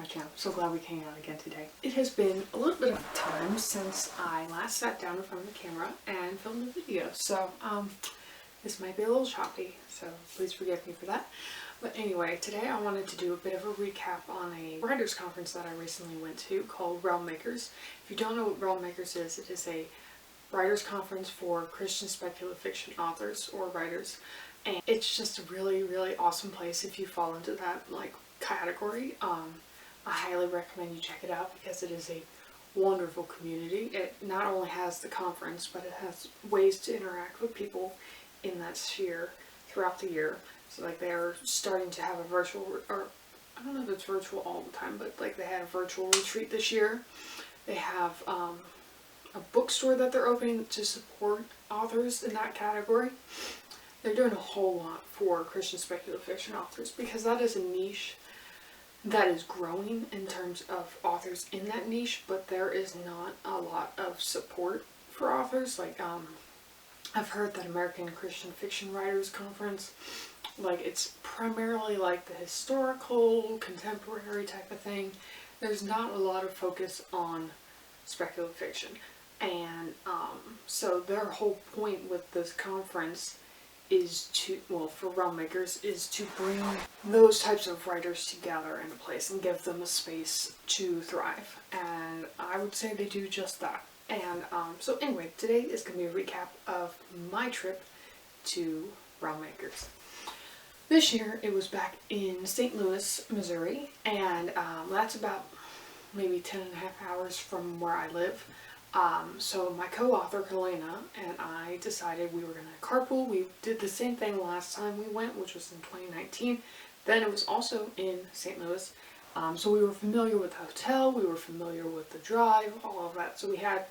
channel. So glad we came out again today. It has been a little bit of time since I last sat down in front of the camera and filmed a video. So this might be a little choppy, so please forgive me for that. But anyway, today I wanted to do a bit of a recap on a writers conference that I recently went to called Realm Makers. If you don't know what Realm Makers is, it is a writers conference for Christian Speculative Fiction Authors or writers. And it's just a really, really awesome place if you fall into that category. I highly recommend you check it out because it is a wonderful community. It not only has the conference, but it has ways to interact with people in that sphere throughout the year. So they're starting to have a virtual, or I don't know if it's virtual all the time, but they had a virtual retreat this year. They have a bookstore that they're opening to support authors in that category. They're doing a whole lot for Christian speculative fiction authors because that is a niche that is growing in terms of authors in that niche, but there is not a lot of support for authors. I've heard that American Christian Fiction Writers Conference, it's primarily the historical, contemporary type of thing. There's not a lot of focus on speculative fiction. And so their whole point with this conference is to, for Realm Makers, is to bring those types of writers together in a place and give them a space to thrive. And I would say they do just that. And so anyway, today is going to be a recap of my trip to Realm Makers. This year it was back in St. Louis, Missouri, and that's about maybe 10.5 hours from where I live. So my co-author, Helena, and I decided we were going to carpool. We did the same thing last time we went, which was in 2019. Then it was also in St. Louis. So we were familiar with the hotel, we were familiar with the drive, all of that. So we had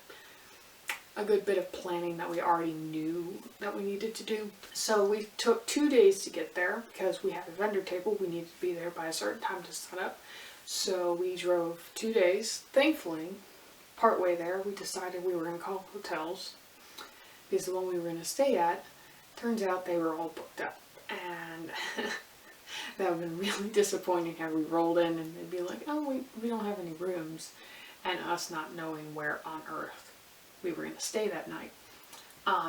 a good bit of planning that we already knew that we needed to do. So we took 2 days to get there because we had a vendor table. We needed to be there by a certain time to set up. So we drove 2 days. Thankfully, partway there, we decided we were going to call hotels because the one we were going to stay at, turns out they were all booked up. And that would have been really disappointing had we rolled in and they'd be like, oh, we don't have any rooms, and us not knowing where on earth we were going to stay that night.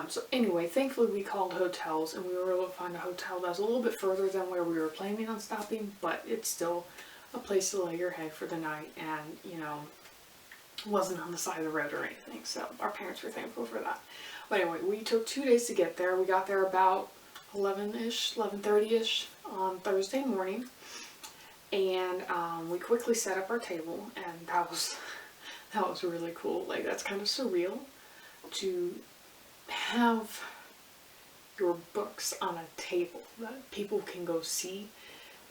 So anyway, thankfully we called hotels and we were able to find a hotel that was a little bit further than where we were planning on stopping, but it's still a place to lay your head for the night, and wasn't on the side of the road or anything, so our parents were thankful for that. But anyway, we took 2 days to get there. We got there about 11-ish, 11:30-ish on Thursday morning, and we quickly set up our table, and that was really cool. That's kind of surreal to have your books on a table that people can go see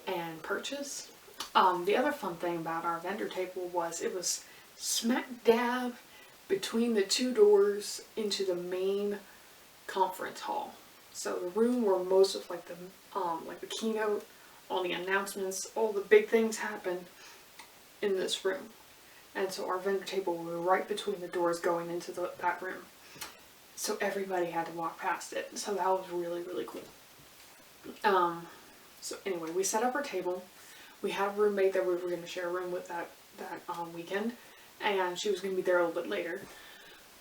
and purchase. The other fun thing about our vendor table was it was smack dab between the two doors into the main conference hall. So the room where most of the keynote, all the announcements, all the big things happen in this room. And so our vendor table was right between the doors going into that room. So everybody had to walk past it. So that was really, really cool. So anyway, we set up our table. We had a roommate that we were going to share a room with that weekend, and she was going to be there a little bit later.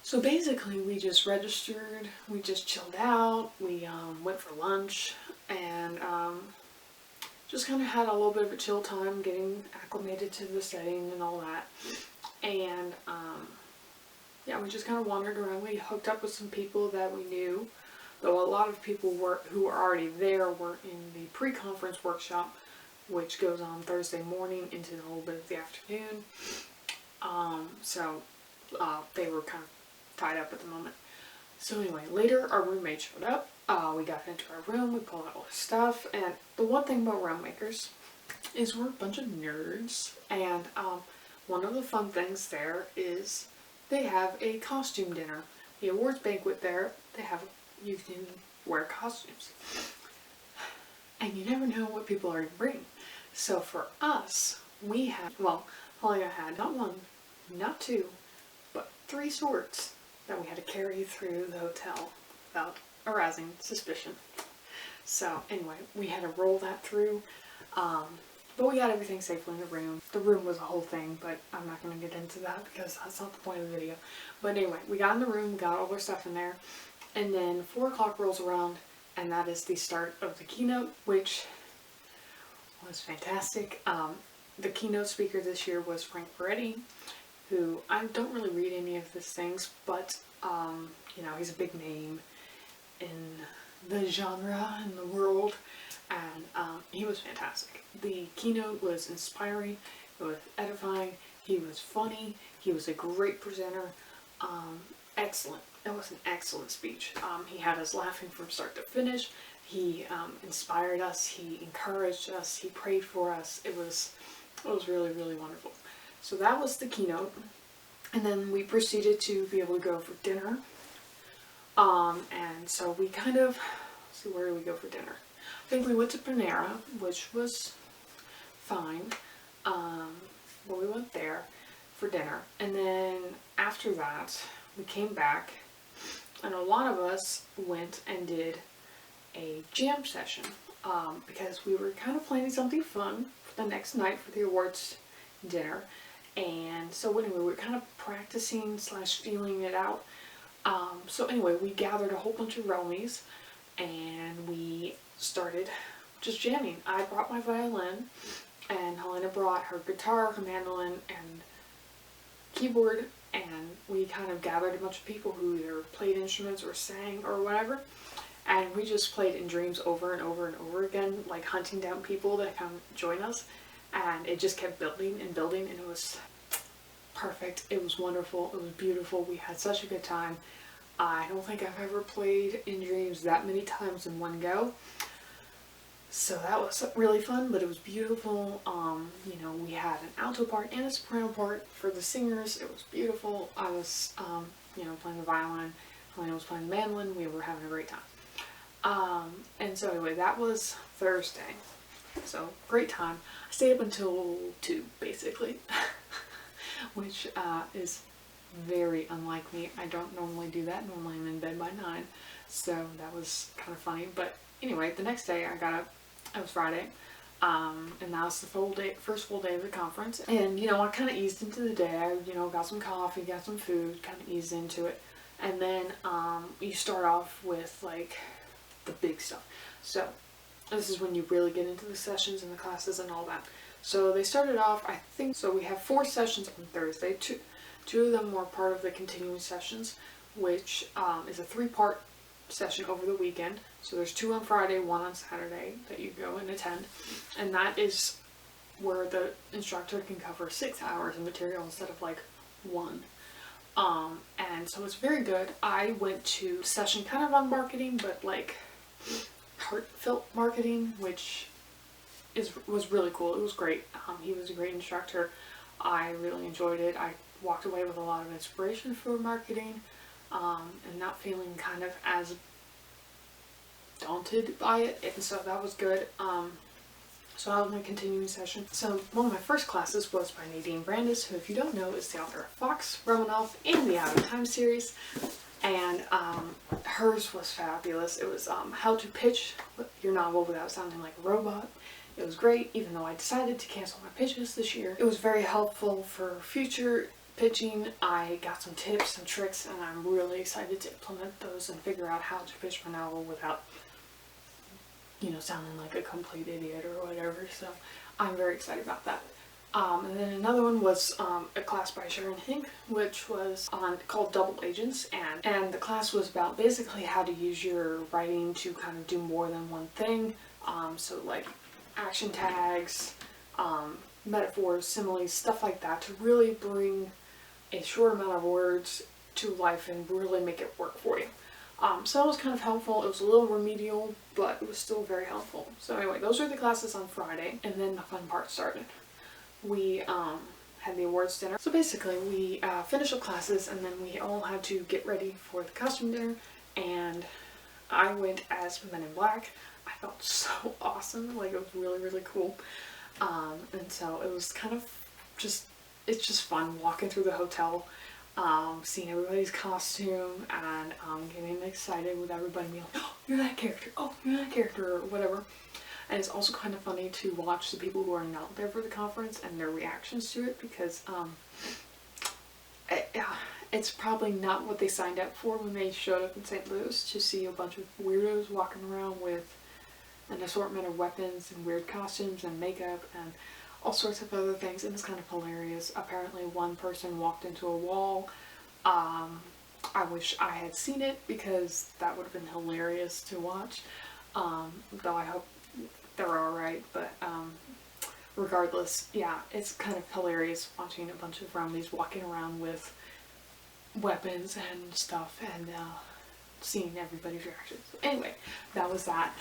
So basically we just registered, we just chilled out, we went for lunch, and just kind of had a little bit of a chill time getting acclimated to the setting and all that. And yeah, we just kind of wandered around. We hooked up with some people that we knew, though a lot of people who were already there were in the pre-conference workshop, which goes on Thursday morning into a little bit of the afternoon. So they were kind of tied up at the moment. So anyway, later our roommate showed up. We got into our room, we pulled out all our stuff, and the one thing about Realm Makers is we're a bunch of nerds, and one of the fun things there is they have a costume dinner. The awards banquet there, you can wear costumes. And you never know what people are going to bring. So for us, we had, Helena had not one, not two, but 3 swords that we had to carry through the hotel without arousing suspicion. So anyway, we had to roll that through. But we got everything safely in the room. The room was a whole thing, but I'm not going to get into that because that's not the point of the video. But anyway, we got in the room, got all our stuff in there, and then 4 o'clock rolls around, and that is the start of the keynote, which was fantastic. The keynote speaker this year was Frank Peretti, who I don't really read any of his things, but you know, he's a big name in the genre, in the world, and he was fantastic. The keynote was inspiring, it was edifying, he was funny, he was a great presenter, excellent. It was an excellent speech. He had us laughing from start to finish. He inspired us, he encouraged us, he prayed for us. It was really, really wonderful. So that was the keynote, and then we proceeded to be able to go for dinner. And so we kind of, let's see, where did we go for dinner? I think we went to Panera, which was fine. Well, we went there for dinner, and then after that, we came back, and a lot of us went and did a jam session, because we were kind of planning something fun for the next night for the awards dinner. And so anyway, we were kind of practicing / feeling it out. So anyway, we gathered a whole bunch of Romies, and we started just jamming. I brought my violin, and Helena brought her guitar, her mandolin, and keyboard, and we kind of gathered a bunch of people who either played instruments or sang or whatever, and we just played In Dreams over and over and over again, like hunting down people to come join us, and it just kept building and building, and it was perfect. It was wonderful. It was beautiful. We had such a good time. I don't think I've ever played In Dreams that many times in one go. So that was really fun, but it was beautiful. You know, we had an alto part and a soprano part for the singers. It was beautiful. I was, you know, playing the violin. Helena was playing the mandolin. We were having a great time. And so anyway, that was Thursday. So great time. I stayed up until 2, basically, which is very unlike me. I don't normally do that. Normally I'm in bed by 9. So that was kind of funny. But anyway, the next day I got up. It was Friday, and that was the first full day of the conference. And you know, I kind of eased into the day. I, you know, got some coffee, got some food, kind of eased into it. And then you start off with like the big stuff. So this is when you really get into the sessions and the classes and all that. So they started off, I think, so we have 4 sessions on Thursday. Two of them were part of the continuing sessions, which is a 3-part session over the weekend. So there's 2 on Friday, 1 on Saturday that you go and attend, and that is where the instructor can cover 6 hours of material instead of like 1. And so it's very good. I went to a session kind of on marketing, but like heartfelt marketing, which was really cool. It was great. He was a great instructor. I really enjoyed it. I walked away with a lot of inspiration for marketing, and not feeling kind of as daunted by it, and so that was good. So that was my continuing session. So one of my first classes was by Nadine Brandis, who, if you don't know, is the author of Fox, Romanoff, and the Out of Time series. And hers was fabulous. It was how to pitch your novel without sounding like a robot. It was great, even though I decided to cancel my pitches this year. It was very helpful for future pitching. I got some tips and tricks, and I'm really excited to implement those and figure out how to pitch my novel without, you know, sounding like a complete idiot or whatever. So I'm very excited about that. And then another one was a class by Sharon Hink, which was called Double Agents, and the class was about basically how to use your writing to kind of do more than one thing. So like action tags, metaphors, similes, stuff like that, to really bring a short amount of words to life and really make it work for you. So that was kind of helpful. It was a little remedial, but it was still very helpful. So anyway, those are the classes on Friday, and then the fun part started. We had the awards dinner. So basically, we finished up classes, and then we all had to get ready for the costume dinner, and I went as Men in Black. I felt so awesome. Like, it was really, really cool. And so it was kind of just, it's just fun walking through the hotel, seeing everybody's costume, and getting excited with everybody being like, oh, you're that character, oh, you're that character, or whatever. And it's also kind of funny to watch the people who are not there for the conference and their reactions to it, because it's probably not what they signed up for when they showed up in St. Louis, to see a bunch of weirdos walking around with an assortment of weapons and weird costumes and makeup and all sorts of other things. And it's kind of hilarious. Apparently one person walked into a wall. I wish I had seen it, because that would have been hilarious to watch. Though I hope they're alright, but regardless, yeah, it's kind of hilarious watching a bunch of Romneys walking around with weapons and stuff, and seeing everybody's reactions. So anyway, that was that.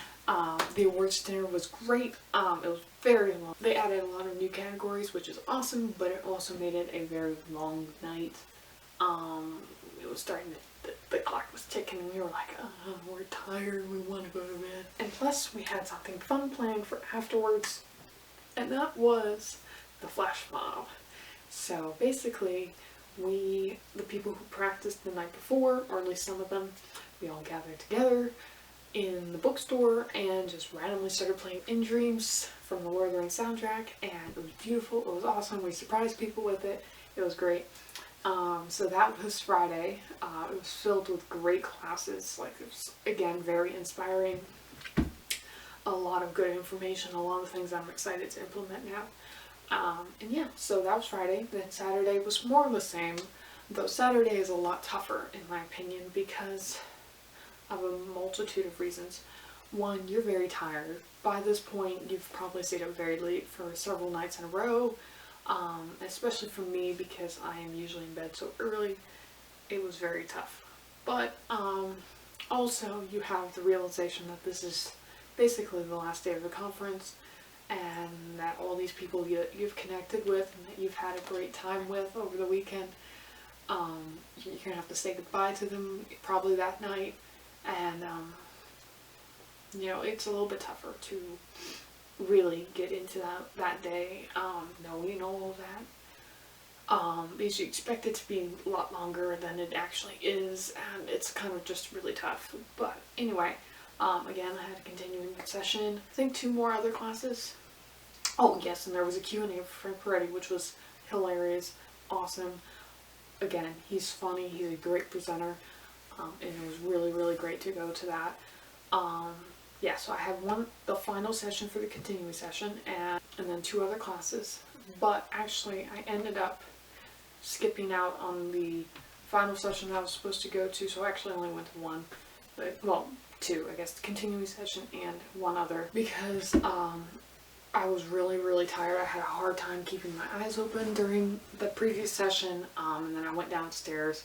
The awards dinner was great. It was very long. They added a lot of new categories, which is awesome, but it also made it a very long night. It was starting to, the clock was ticking, and we were like, we're tired, we want to go to bed. And plus, we had something fun planned for afterwards, and that was the flash mob. So basically, the people who practiced the night before, or at least some of them, we all gathered together in the bookstore and just randomly started playing In Dreams from the Lord of the Rings soundtrack, and it was beautiful, it was awesome, we surprised people with it, it was great. So that was Friday. It was filled with great classes, like it was, again, very inspiring, a lot of good information, a lot of things I'm excited to implement now. And yeah, so that was Friday. Then Saturday was more of the same, though Saturday is a lot tougher in my opinion, because of a multitude of reasons. One, you're very tired. By this point, you've probably stayed up very late for several nights in a row, especially for me, because I am usually in bed so early. It was very tough. But also you have the realization that this is basically the last day of the conference, and that all these people you've connected with and that you've had a great time with over the weekend, you're gonna have to say goodbye to them probably that night. And you know, it's a little bit tougher to really get into that day, knowing all of that, because you expect it to be a lot longer than it actually is, and it's kind of just really tough. But anyway, again, I had a continuing session, I think 2 more other classes. Oh yes, and there was a Q&A for Frank Peretti, which was hilarious, awesome. Again, he's funny, he's a great presenter, and it was really, really great to go to that. Yeah, so I had the final session for the continuing session, and then 2 other classes, but actually I ended up skipping out on the final session that I was supposed to go to, so I actually only went to 1, but, well, 2, I guess, the continuing session and 1 other, because I was really, really tired. I had a hard time keeping my eyes open during the previous session, and then I went downstairs,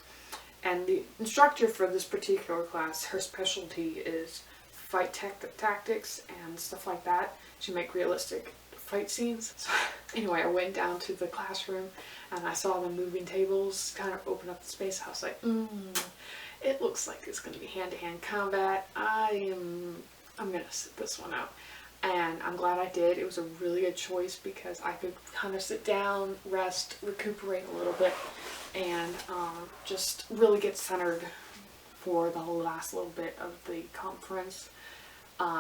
and the instructor for this particular class, her specialty is fight tactics and stuff like that, to make realistic fight scenes. So anyway, I went down to the classroom and I saw the moving tables kind of open up the space. I was like, it looks like it's going to be hand-to-hand combat. I'm going to sit this one out. And I'm glad I did. It was a really good choice, because I could kind of sit down, rest, recuperate a little bit, and just really get centered for the last little bit of the conference.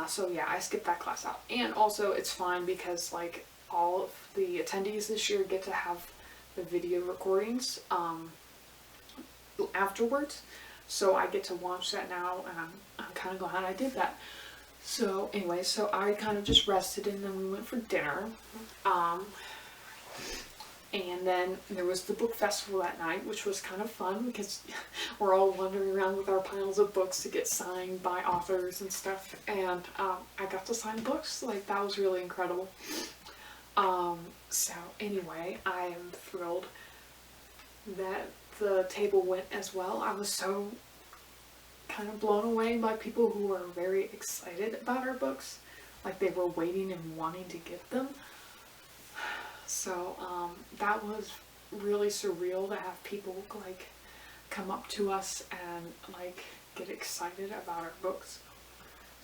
So yeah, I skipped that class out. And also it's fine, because like all of the attendees this year get to have the video recordings afterwards. So I get to watch that now, and I'm kind of glad I did that. So anyway, so I kind of just rested, and then we went for dinner. And then there was the book festival that night, which was kind of fun, because we're all wandering around with our piles of books to get signed by authors and stuff. And I got to sign books. Like, that was really incredible. So anyway, I am thrilled that the table went as well. I was so kind of blown away by people who were very excited about our books. Like, they were waiting and wanting to get them. So that was really surreal to have people like come up to us and like get excited about our books.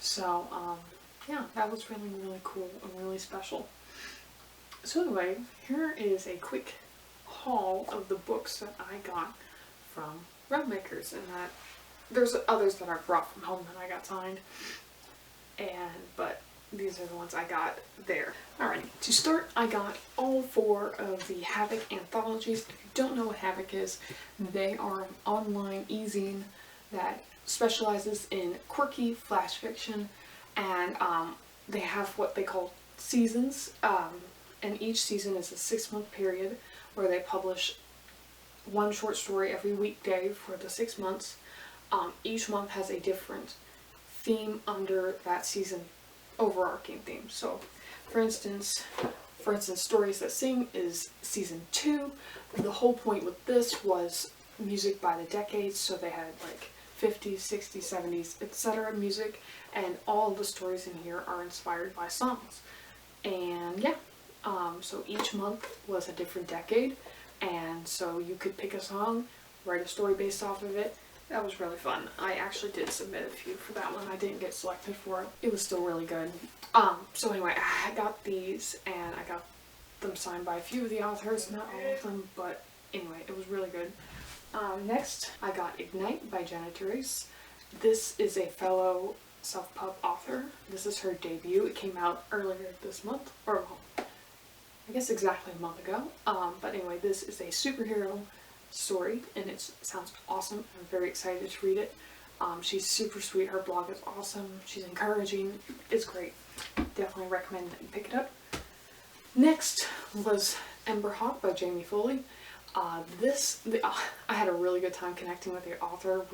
So yeah, that was really, really cool and really special. So anyway, here is a quick haul of the books that I got from Rug Makers, and that there's others that I brought from home that I got signed, but these are the ones I got there. Alright, to start, I got all 4 of the Havoc anthologies. If you don't know what Havoc is, they are an online e-zine that specializes in quirky flash fiction, and they have what they call seasons, and each season is a 6-month period where they publish 1 short story every weekday for the 6 months. Each month has a different theme under that season, overarching theme. So, for instance, Stories That Sing is season 2. The whole point with this was music by the decades, so they had like 50s, 60s, 70s, etc. music, and all the stories in here are inspired by songs. And yeah, so each month was a different decade, and so you could pick a song, write a story based off of it. That was really fun. I actually did submit a few for that one. I didn't get selected for it. It was still really good. So anyway, I got these, and I got them signed by a few of the authors, not all of them, but anyway, it was really good. Next, I got Ignite by Jenna Therese. This is a fellow self-pub author. This is her debut. It came out earlier this month, or well, I guess exactly a month ago. But anyway, this is a superhero story, and it sounds awesome. I'm very excited to read it. She's super sweet. Her blog is awesome. She's encouraging. It's great. Definitely recommend that you pick it up. Next was Ember Hawk by Jamie Foley. I had a really good time connecting with the author.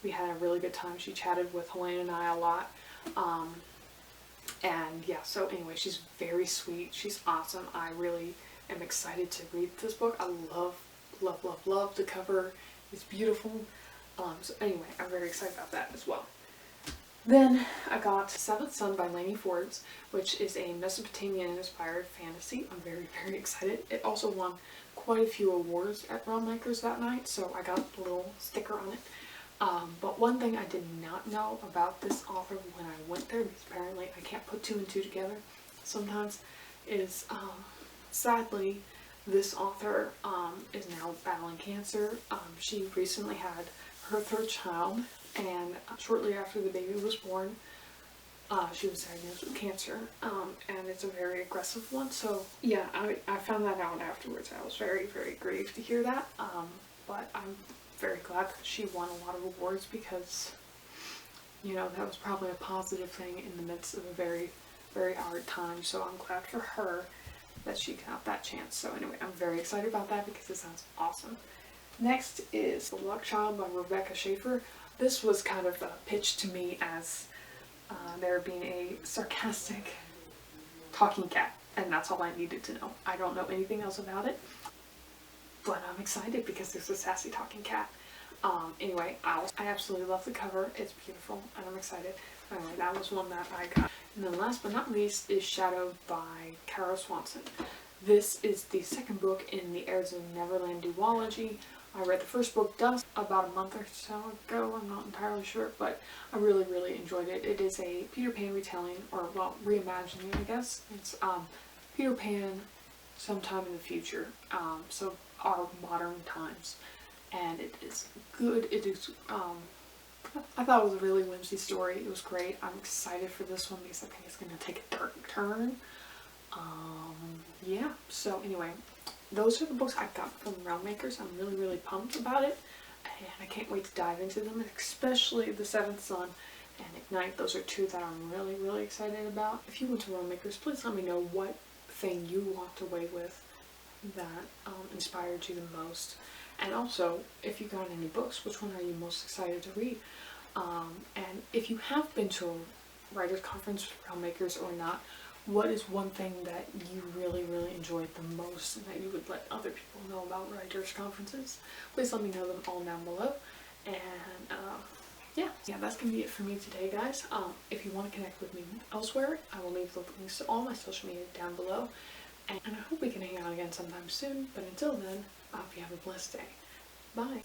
We had a really good time. She chatted with Helene and I a lot. And yeah, so anyway, she's very sweet. She's awesome. I really am excited to read this book. I love the cover. It's beautiful. So anyway, I'm very excited about that as well. Then I got Seventh Son by Lainey Forbes, which is a Mesopotamian-inspired fantasy. I'm very excited. It also won quite a few awards at Realm Makers that night, so I got a little sticker on it. But one thing I did not know about this author when I went there, because apparently I can't put 2 and 2 together sometimes, is sadly this author is now battling cancer. She recently had her 3rd child, and shortly after the baby was born, she was diagnosed with cancer, and it's a very aggressive one. So yeah, I found that out afterwards. I was very grieved to hear that, but I'm very glad that she won a lot of awards, because, you know, that was probably a positive thing in the midst of a very hard time. So I'm glad for her that she got that chance. So anyway, I'm very excited about that because it sounds awesome. Next is The Luck Child by Rebecca Schaefer. This was kind of pitched to me as there being a sarcastic talking cat, and that's all I needed to know. I don't know anything else about it, but I'm excited because there's a sassy talking cat. Anyway, I absolutely love the cover. It's beautiful, and I'm excited. Anyway, that was one that I got. And then last but not least is Shadowed by Kara Swanson. This is the 2nd book in the Heirs of Neverland duology. I read the 1st book dust about a month or so ago. I'm not entirely sure, but I really enjoyed it. It is a Peter Pan retelling, or well, reimagining, I guess. It's Peter Pan sometime in the future, so our modern times, and it is good. It is I thought it was a really whimsy story. It was great. I'm excited for this one because I think it's going to take a dark turn. Yeah, so anyway, those are the books I got from Realm Makers. I'm really pumped about it, and I can't wait to dive into them, especially The Seventh Son and Ignite. Those are 2 that I'm really excited about. If you went to Realm Makers, please let me know what thing you walked away with that inspired you the most. And also, if you got any books, which one are you most excited to read? And if you have been to a writer's conference with Realm Makers or not, what is one thing that you really enjoyed the most and that you would let other people know about writers' conferences? Please let me know them all down below. And yeah, that's going to be it for me today, guys. If you want to connect with me elsewhere, I will leave the links to all my social media down below. And I hope we can hang out again sometime soon. But until then, I hope you have a blessed day. Bye.